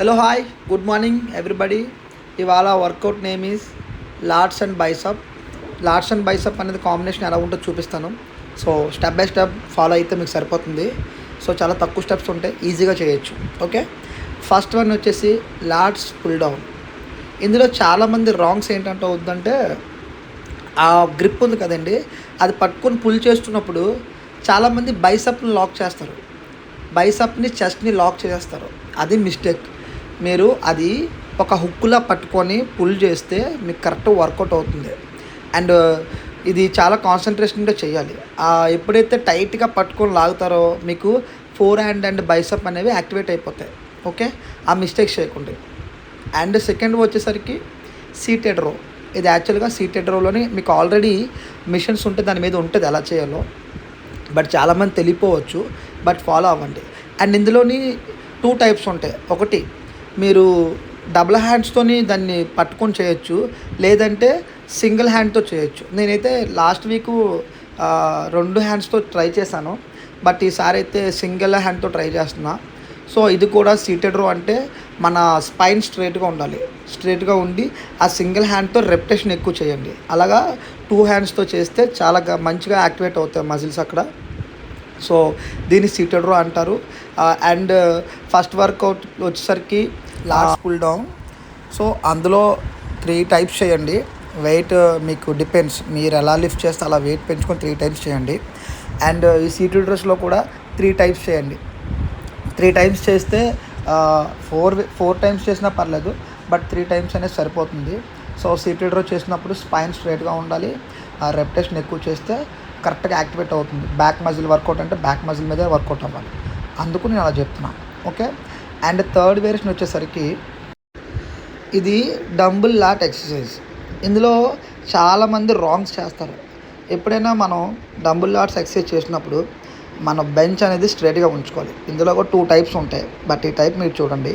Hello hi good morning everybody. ఇవాళ workout name is lats and bicep. Lats and bicep అనేది combination ఎలా ఉంటుందో చూపిస్తాను. So step by step follow అయితే మీకు సరిపోతుంది. సో చాలా తక్కువ స్టెప్స్ ఉంటాయి, ఈజీగా చేయొచ్చు. ఓకే, ఫస్ట్ వన్ వచ్చేసి లాట్స్ పుల్ డౌన్. ఇందులో చాలామంది రాంగ్స్ ఏంటంటే అవుతుందంటే ఆ గ్రిప్ ఉంది కదండి, అది పట్టుకొని పుల్ చేస్తున్నప్పుడు చాలామంది బైసప్ని లాక్ చేస్తారు, బైసప్ని చెస్ట్ని లాక్ చేస్తారు. అది మిస్టేక్. మీరు అది ఒక హుక్కులా పట్టుకొని పుల్ చేస్తే మీకు కరెక్ట్ వర్కౌట్ అవుతుంది. అండ్ ఇది చాలా కాన్సన్ట్రేషన్గా చేయాలి. ఎప్పుడైతే టైట్గా పట్టుకొని లాగుతారో మీకు ఫోర్ హ్యాండ్ అండ్ బైసప్ అనేవి యాక్టివేట్ అయిపోతాయి. ఓకే, ఆ మిస్టేక్స్ చేయకండి. అండ్ సెకండ్ వచ్చేసరికి సీటెడ్ రో. ఇది యాక్చువల్గా సీటెడ్ రోలోని మీకు ఆల్రెడీ మిషన్స్ ఉంటే దాని మీద ఉంటుంది ఎలా చేయాలో, బట్ చాలామంది తెలియపోవచ్చు, బట్ ఫాలో అవ్వండి. అండ్ ఇందులోని టూ టైప్స్ ఉంటాయి. ఒకటి మీరు డబుల్ హ్యాండ్స్తోని దాన్ని పట్టుకొని చేయొచ్చు, లేదంటే సింగిల్ హ్యాండ్తో చేయొచ్చు. నేనైతే లాస్ట్ వీకు రెండు హ్యాండ్స్తో ట్రై చేశాను, బట్ ఈసారి అయితే సింగిల్ హ్యాండ్తో ట్రై చేస్తున్నా. సో ఇది కూడా సీటెడ్ రో అంటే మన స్పైన్ స్ట్రైట్గా ఉండాలి, స్ట్రైట్గా ఉండి ఆ సింగిల్ హ్యాండ్తో రెప్టేషన్ ఎక్కువ చేయండి. అలాగా టూ హ్యాండ్స్తో చేస్తే చాలా మంచిగా యాక్టివేట్ అవుతాయి మజిల్స్ అక్కడ. సో దీన్ని సీటెడ్ రో అంటారు. అండ్ ఫస్ట్ వర్కౌట్ వచ్చేసరికి లాస్ట్ పుల్ డౌన్. సో అందులో 3 టైప్స్ చేయండి. వెయిట్ మీకు డిపెండ్స్, మీరు ఎలా లిఫ్ట్ చేస్తే అలా వెయిట్ పెంచుకొని 3 టైమ్స్ చేయండి. అండ్ ఈ సీటెడ్ రోస్లో కూడా 3 టైప్స్ చేయండి. 3 టైమ్స్ చేస్తే ఫోర్ టైమ్స్ చేసినా పర్లేదు, బట్ 3 టైమ్స్ అనేది సరిపోతుంది. సో సీటెడ్ రో చేసినప్పుడు స్పైన్ స్ట్రైట్గా ఉండాలి, రెప్టేషన్ ఎక్కువ చేస్తే కరెక్ట్గా యాక్టివేట్ అవుతుంది. బ్యాక్ మజిల్ వర్కౌట్ అంటే బ్యాక్ మజిల్ మీదే వర్కౌట్ అవ్వాలి, అందుకు నేను అలా చెప్తున్నాను. ఓకే, అండ్ థర్డ్ వేరియేషన్ వచ్చేసరికి ఇది డంబుల్ లాట్ ఎక్సర్సైజ్. ఇందులో చాలామంది రాంగ్స్ చేస్తారు. ఎప్పుడైనా మనం డంబుల్ లాట్స్ ఎక్సర్సైజ్ చేసినప్పుడు మన బెంచ్ అనేది స్ట్రైట్గా ఉంచుకోవాలి. ఇందులో కూడా 2 టైప్స్ ఉంటాయి, బట్ ఈ టైప్ మీరు చూడండి.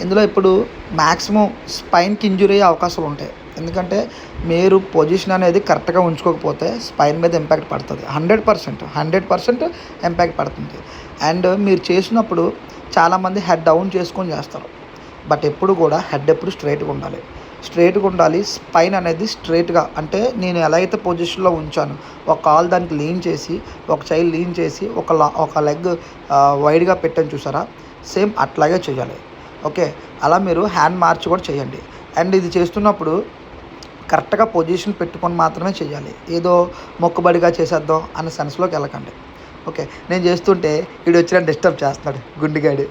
ఇందులో ఇప్పుడు మ్యాక్సిమం స్పైన్కి ఇంజురీ అయ్యే అవకాశాలు ఉంటాయి. ఎందుకంటే మీరు పొజిషన్ అనేది కరెక్ట్గా ఉంచుకోకపోతే స్పైన్ మీద ఇంపాక్ట్ పడుతుంది. 100% ఇంపాక్ట్ పడుతుంది. అండ్ మీరు చేసినప్పుడు చాలామంది హెడ్ డౌన్ చేసుకొని చేస్తారు, బట్ ఎప్పుడు కూడా హెడ్ ఎప్పుడు స్ట్రైట్గా ఉండాలి, స్ట్రైట్గా ఉండాలి. స్పైన్ అనేది స్ట్రైట్గా అంటే నేను ఎలా అయితే పొజిషన్లో ఉంచాను, ఒక కాల్ దానికి లీన్ చేసి, ఒక చైల్డ్ లీన్ చేసి, ఒక లెగ్ వైడ్గా పెట్టని చూసారా, సేమ్ అట్లాగే చేయాలి. ఓకే, అలా మీరు హ్యాండ్ మార్చి కూడా చేయండి. అండ్ ఇది చేస్తున్నప్పుడు కరెక్ట్గా పొజిషన్ పెట్టుకొని మాత్రమే చేయాలి. ఏదో మొక్కుబడిగా చేసేద్దాం అన్న సెన్స్లోకి వెళ్ళకండి. ఓకే, నేను చేస్తుంటే వీడు వచ్చిన డిస్టర్బ్ చేస్తున్నాడు గుండిగాడు.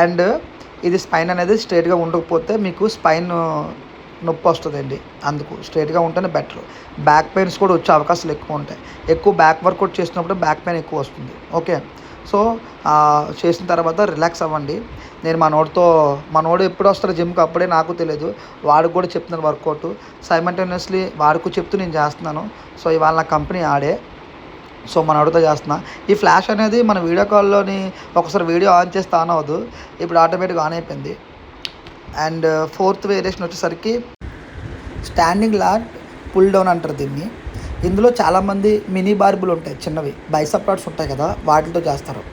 అండ్ ఇది స్పైన్ అనేది స్ట్రైట్గా ఉండకపోతే మీకు స్పైన్ నొప్పి వస్తుందండి. అందుకు స్ట్రైట్గా ఉంటేనే బెటర్. బ్యాక్ పెయిన్స్ కూడా వచ్చే అవకాశాలు ఎక్కువ ఉంటాయి. ఎక్కువ బ్యాక్ వర్కౌట్ చేసినప్పుడు బ్యాక్ పెయిన్ ఎక్కువ వస్తుంది. ఓకే, సో చేసిన తర్వాత రిలాక్స్ అవ్వండి. నేను మనోడు ఎప్పుడు వస్తారో జిమ్కి అప్పుడే నాకు తెలియదు, వాడికి కూడా చెప్తున్నాను వర్కౌట్ సైమల్టేనియస్లీ వాడికి చెప్తూ నేను చేస్తున్నాను. సో ఇవాళ నా కంపెనీ ఆడే, సో మనోడితో చేస్తున్నా. ఈ ఫ్లాష్ అనేది మన వీడియో కాల్లోని ఒకసారి వీడియో ఆన్ చేస్తే ఆన్ అవ్వదు, ఇప్పుడు ఆటోమేటిక్గా ఆన్ అయిపోయింది. అండ్ ఫోర్త్ వేరియేషన్ వచ్చేసరికి స్టాండింగ్ లాట్ పుల్ డౌన్ అంటారు దీన్ని. ఇందులో చాలామంది మినీ బార్బుల్ ఉంటాయి, చిన్నవి బైసప్ రాడ్స్ ఉంటాయి కదా, వాటితో చేస్తారు.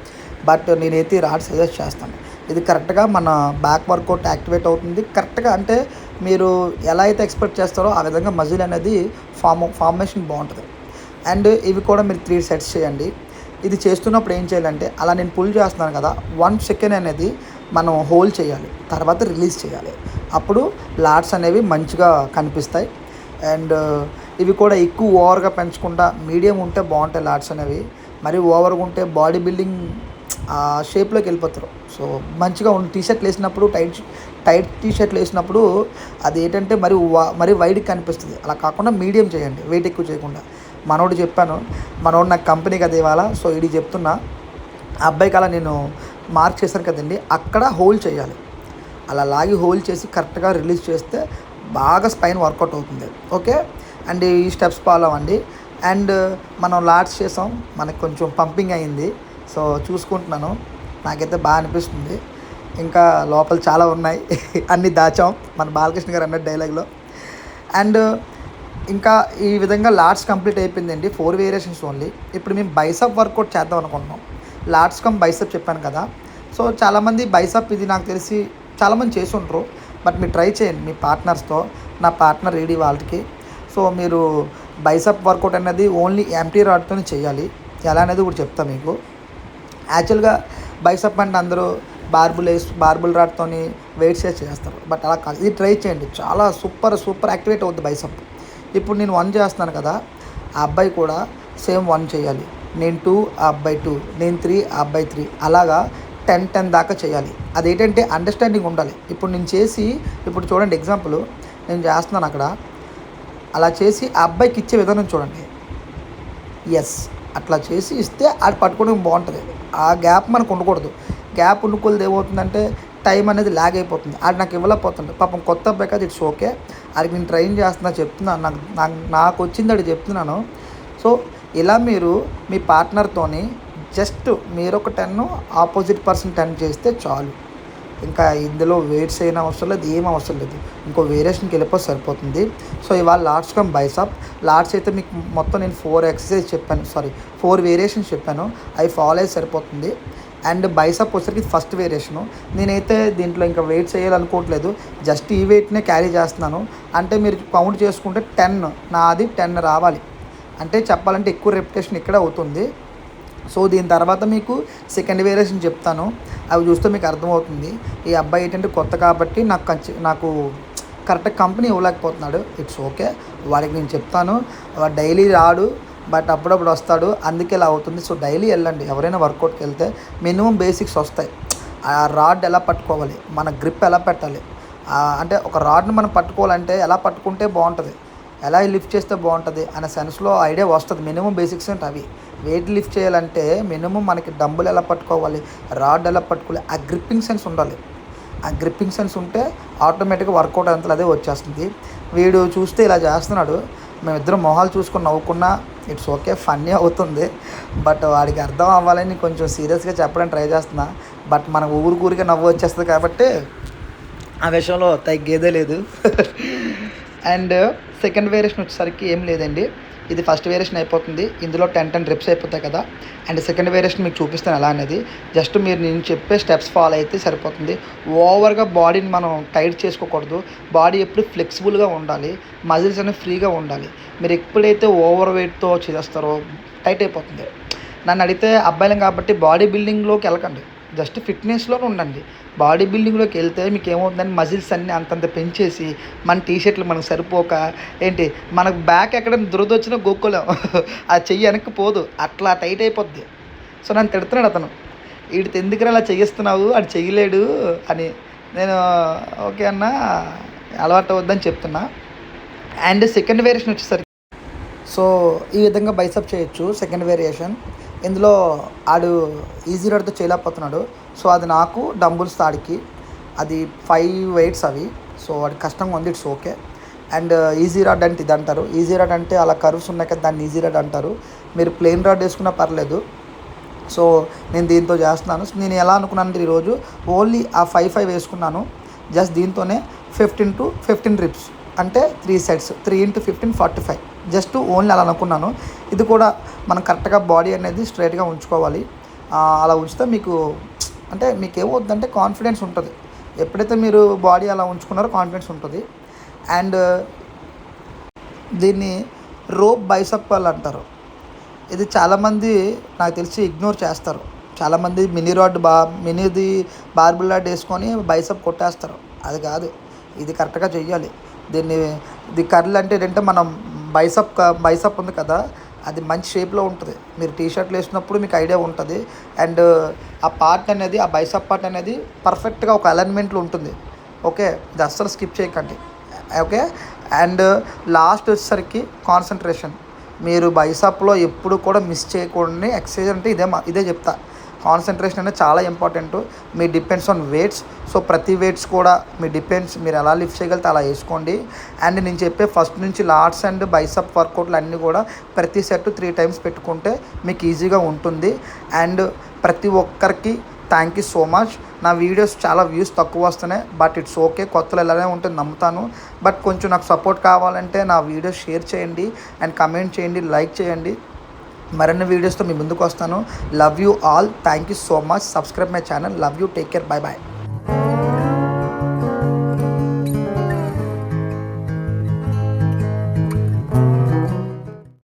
బట్ నేనైతే రాడ్ సజెస్ట్ చేస్తాను. ఇది కరెక్ట్గా మన బ్యాక్ వర్కౌట్ యాక్టివేట్ అవుతుంది. కరెక్ట్గా అంటే మీరు ఎలా అయితే ఎక్స్పెక్ట్ చేస్తారో ఆ విధంగా మజిల్ అనేది ఫార్మేషన్ బాగుంటుంది. అండ్ ఇవి కూడా మీరు 3 సెట్స్ చేయండి. ఇది చేస్తున్నప్పుడు ఏం చేయాలంటే, అలా నేను పుల్ చేస్తున్నాను కదా, 1 సెకండ్ అనేది మనం హోల్డ్ చేయాలి, తర్వాత రిలీజ్ చేయాలి. అప్పుడు లాట్స్ అనేవి మంచిగా కనిపిస్తాయి. అండ్ ఇవి కూడా ఎక్కువ ఓవర్గా పెంచకుండా మీడియం ఉంటే బాగుంటాయి లాట్స్ అనేవి. మరి ఓవర్గా ఉంటే బాడీ బిల్డింగ్ షేప్లోకి వెళ్ళిపోతారు. సో మంచిగా టీషర్ట్లు వేసినప్పుడు టైట్ టీషర్ట్లు వేసినప్పుడు అది ఏంటంటే మరి వైడ్కి కనిపిస్తుంది. అలా కాకుండా మీడియం చేయండి, వెయిట్ ఎక్కువ చేయకుండా. మనోడు చెప్పాను, మనోడు నాకు కంపెనీ కదా ఇవాళ, సో ఇది చెప్తున్నా. ఆ అబ్బాయికి అలా నేను మార్క్ చేశాను కదండి, అక్కడ హోల్డ్ చేయాలి. అలా లాగి హోల్డ్ చేసి కరెక్ట్గా రిలీజ్ చేస్తే బాగా స్పైన్ వర్కౌట్ అవుతుంది. ఓకే, అండ్ ఈ స్టెప్స్ ఫాలో అవ్వండి. అండ్ మనం లాట్స్ చేసాం, మనకు కొంచెం పంపింగ్ అయింది. సో చూసుకుంటున్నాను, నాకైతే బాగా అనిపిస్తుంది. ఇంకా లోపల చాలా ఉన్నాయి, అన్నీ దాచాం మన బాలకృష్ణ గారు అన్న డైలాగ్లో. అండ్ ఇంకా ఈ విధంగా లాట్స్ కంప్లీట్ అయిపోయిందండి. 4 వేరియేషన్స్ ఓన్లీ. ఇప్పుడు మేము బైసప్ వర్కౌట్ చేద్దాం అనుకుంటున్నాం. లాట్స్ కమ్ బైసప్ చెప్పాను కదా. సో చాలామంది బైసప్ ఇది నాకు తెలిసి చాలామంది చేసి ఉంటారు. బట్ మీరు ట్రై చేయండి మీ పార్ట్నర్స్తో. నా పార్ట్నర్ రెడీ వాళ్ళకి. సో మీరు బైసప్ వర్కౌట్ అనేది ఓన్లీ ఎంటీ రాడ్తోనే చేయాలి. ఎలా అనేది కూడా చెప్తా మీకు. యాక్చువల్గా బైసప్ అంటే అందరూ బార్బుల్ రాడ్తోని వెయిట్స్ చేస్తారు. బట్ అలా కాదు, ఇది ట్రై చేయండి. చాలా సూపర్ యాక్టివేట్ అవుద్ది బైసప్. ఇప్పుడు నేను 1 చేస్తున్నాను కదా, ఆ అబ్బాయి కూడా సేమ్ 1 చేయాలి. నేను 2, ఆ అబ్బాయి 2, నేను 3, ఆ అబ్బాయి 3, అలాగా 10 దాకా చేయాలి. అదేంటంటే అండర్స్టాండింగ్ ఉండాలి. ఇప్పుడు నేను చేసి, ఇప్పుడు చూడండి ఎగ్జాంపుల్ నేను చేస్తున్నాను అక్కడ, అలా చేసి ఆ అబ్బాయికి ఇచ్చే విధానం చూడండి. ఎస్, అట్లా చేసి ఇస్తే అది పట్టుకోవడం బాగుంటుంది. ఆ గ్యాప్ మనకు ఉండకూడదు. గ్యాప్ ఉండుకోలేదు ఏమవుతుందంటే టైం అనేది ల్యాగ్ అయిపోతుంది. అది నాకు ఇవ్వలేకపోతుంది. పాపం కొత్త అబ్బాయి కదా, ఇట్స్ ఓకే. అది నేను ట్రైన్ చేస్తున్నా, చెప్తున్నాను, నాకు వచ్చింది అది చెప్తున్నాను. సో ఇలా మీరు మీ పార్ట్నర్తోని జస్ట్ మీరు ఒక 10, ఆపోజిట్ పర్సన్ 10 చేస్తే చాలు. ఇంకా ఇందులో వెయిట్స్ అయినా అవసరం లేదు, ఏం అవసరం లేదు. ఇంకో వేరియేషన్కి వెళ్ళిపోతే సరిపోతుంది. సో ఇవాళ లాట్స్ కమ్ బైసప్. లాట్స్ అయితే మీకు మొత్తం నేను 4 వేరియేషన్స్ చెప్పాను. అవి ఫాలో అయితే సరిపోతుంది. అండ్ బైసప్ వచ్చేసరికి ఫస్ట్ వేరియేషను. నేనైతే దీంట్లో ఇంకా వెయిట్ చేయాలనుకోవట్లేదు, జస్ట్ ఈ వెయిట్నే క్యారీ చేస్తున్నాను. అంటే మీరు కౌంట్ చేసుకుంటే 10, నాది 10 రావాలి. అంటే చెప్పాలంటే ఎక్కువ రెప్యుటేషన్ ఇక్కడే అవుతుంది. సో దీని తర్వాత మీకు సెకండ్ వేరియేషన్ చెప్తాను, అవి చూస్తే మీకు అర్థమవుతుంది. ఈ అబ్బాయి ఏంటంటే కొత్త కాబట్టి నాకు కరెక్ట్ కంపెనీ ఇవ్వలేకపోతున్నాడు. ఇట్స్ ఓకే, వాడికి నేను చెప్తాను. వాడు డైలీ రాడు, బట్ అప్పుడప్పుడు వస్తాడు, అందుకే ఇలా అవుతుంది. సో డైలీ వెళ్ళండి. ఎవరైనా వర్కౌట్కి వెళ్తే మినిమం బేసిక్స్ వస్తాయి. ఆ రాడ్ ఎలా పట్టుకోవాలి, మన గ్రిప్ ఎలా పెట్టాలి, అంటే ఒక రాడ్ని మనం పట్టుకోవాలంటే ఎలా పట్టుకుంటే బాగుంటుంది, ఎలా లిఫ్ట్ చేస్తే బాగుంటుంది అనే సెన్స్లో ఐడియా వస్తుంది. మినిమం బేసిక్స్ అంటే అవి. వెయిట్ లిఫ్ట్ చేయాలంటే మినిమం మనకి డంబుల్ ఎలా పట్టుకోవాలి, రాడ్ ఎలా పట్టుకోవాలి, ఆ గ్రిప్పింగ్ సెన్స్ ఉండాలి. ఆ గ్రిప్పింగ్ సెన్స్ ఉంటే ఆటోమేటిక్గా వర్కౌట్ అంతా అదే వచ్చేస్తుంది. వీడు చూస్తే ఇలా చేస్తున్నాడు, మేమిద్దరం మొహాలు చూసుకొని నవ్వుకున్నా ఇట్స్ ఓకే, ఫన్నీ అవుతుంది. బట్ వాడికి అర్థం అవ్వాలని కొంచెం సీరియస్గా చెప్పడానికి ట్రై చేస్తున్నా. బట్ మన ఊరికే నవ్వు వచ్చేస్తుంది కాబట్టి ఆ విషయంలో తగ్గేదే లేదు. అండ్ సెకండ్ వేరియేషన్ వచ్చేసరికి ఏం లేదండి, ఇది ఫస్ట్ వేరియేషన్ అయిపోతుంది. ఇందులో 10 రిప్స్ అయిపోతాయి కదా. అండ్ సెకండ్ వేరియేషన్ మీకు చూపిస్తాను ఎలా అనేది. జస్ట్ మీరు నేను చెప్పే స్టెప్స్ ఫాలో అయితే సరిపోతుంది. ఓవర్గా బాడీని మనం టైట్ చేసుకోకూడదు. బాడీ ఎప్పుడు ఫ్లెక్సిబుల్గా ఉండాలి, మజిల్స్ అనేవి ఫ్రీగా ఉండాలి. మీరు ఎప్పుడైతే ఓవర్ వెయిట్తో చేస్తారో టైట్ అయిపోతుంది. నన్ను అడిగితే అబ్బాయిలం కాబట్టి బాడీ బిల్డింగ్లోకి వెళ్ళకండి, జస్ట్ ఫిట్నెస్లోనే ఉండండి. బాడీ బిల్డింగ్లోకి వెళ్తే మీకు ఏమవుతుందని మజిల్స్ అన్నీ అంతంత పెంచేసి మన టీషర్ట్లు మనకు సరిపోక మనకు బ్యాక్ ఎక్కడైనా దురదొచ్చినా గోక్కోలేం, ఆ చెయ్యి వెనక్కి పోదు, అట్లా టైట్ అయిపోద్ది. సో నన్ను తిడుతున్నాడు అతను, వీడితో ఎందుకురా అలా చెయ్యిస్తున్నావు, అది చెయ్యలేడు అని. నేను ఓకే అన్న, అలవాటు అవద్దని చెప్తున్నా. అండ్ సెకండ్ వేరియేషన్ వచ్చేసరికి సో ఈ విధంగా బైసప్ చేయొచ్చు. సెకండ్ వేరియేషన్ ఇందులో ఆడు ఈజీ రాడ్తో చేయలేకపోతున్నాడు. సో అది నాకు డంబుల్స్ తాడికి అది 5 వెయిట్స్ అవి. సో వాడికి కష్టంగా ఉంది, it's okay. And easy rod అంటే ఇది అంటారు. ఈజీ రాడ్ అంటే అలా కర్వ్స్ ఉన్నాయి కదా, దాన్ని ఈజీ రాడ్ అంటారు. మీరు ప్లెయిన్ రాడ్ వేసుకున్నా పర్లేదు. సో నేను దీంతో చేస్తున్నాను. నేను ఎలా అనుకున్నాను, ఈరోజు ఓన్లీ ఆ 5 వేసుకున్నాను. జస్ట్ దీంతోనే 15 to 15 రిప్స్, అంటే 3 సెట్స్, 3 into 15 45. జస్ట్ ఓన్లీ అలా అనుకున్నాను. ఇది కూడా మనం కరెక్ట్గా బాడీ అనేది స్ట్రైట్గా ఉంచుకోవాలి. అలా ఉంచితే మీకు అంటే మీకు ఏమవుతుందంటే కాన్ఫిడెన్స్ ఉంటుంది. ఎప్పుడైతే మీరు బాడీ అలా ఉంచుకున్నారో కాన్ఫిడెన్స్ ఉంటుంది. అండ్ దీన్ని రోప్ బైసప్ వాళ్ళు అంటారు. ఇది చాలామంది నాకు తెలిసి ఇగ్నోర్ చేస్తారు. చాలామంది మినీది బార్బుల్ రాడ్ వేసుకొని బైసప్ కొట్టేస్తారు. అది కాదు, ఇది కరెక్ట్గా చెయ్యాలి. ఇది కర్ల్ అంటే ఏంటంటే మనం బైసప్ ఉంది కదా, అది మంచి షేప్లో ఉంటుంది. మీరు టీషర్ట్లు వేసినప్పుడు మీకు ఐడియా ఉంటుంది. అండ్ ఆ పార్ట్ అనేది, ఆ బైసప్ పార్ట్ అనేది పర్ఫెక్ట్గా ఒక అలైన్మెంట్లో ఉంటుంది. ఓకే, ఇది అస్సలు స్కిప్ చేయకండి. ఓకే. అండ్ లాస్ట్ వచ్చేసరికి కాన్సన్ట్రేషన్. మీరు బైసప్లో ఎప్పుడు కూడా మిస్ చేయకూడని ఎక్సర్సైజ్ అంటే ఇదే చెప్తా. కాన్సన్ట్రేషన్ అనేది చాలా important. Me depends on weights. So ప్రతి వెయిట్స్ కూడా మీరు ఎలా లిఫ్ట్ చేయగలిగితే అలా వేసుకోండి. అండ్ నేను చెప్పే ఫస్ట్ నుంచి లాట్స్ అండ్ బైసప్ వర్కౌట్లు అన్నీ కూడా ప్రతి సెట్ 3 times పెట్టుకుంటే మీకు ఈజీగా ఉంటుంది. అండ్ ప్రతి ఒక్కరికి థ్యాంక్ యూ సో మచ్. నా వీడియోస్ చాలా వ్యూస్ తక్కువ వస్తున్నాయి, బట్ ఇట్స్ ఓకే. కొత్తలో ఎలానే ఉంటుంది నమ్ముతాను. బట్ కొంచెం నాకు సపోర్ట్ కావాలంటే నా వీడియోస్ షేర్ చేయండి అండ్ కమెంట్ చేయండి, లైక్ చేయండి. మరిన్ని వీడియోస్తో మీ ముందుకు వస్తాను. Love you all, thank you so much. Subscribe my channel. Love you, take care, bye bye.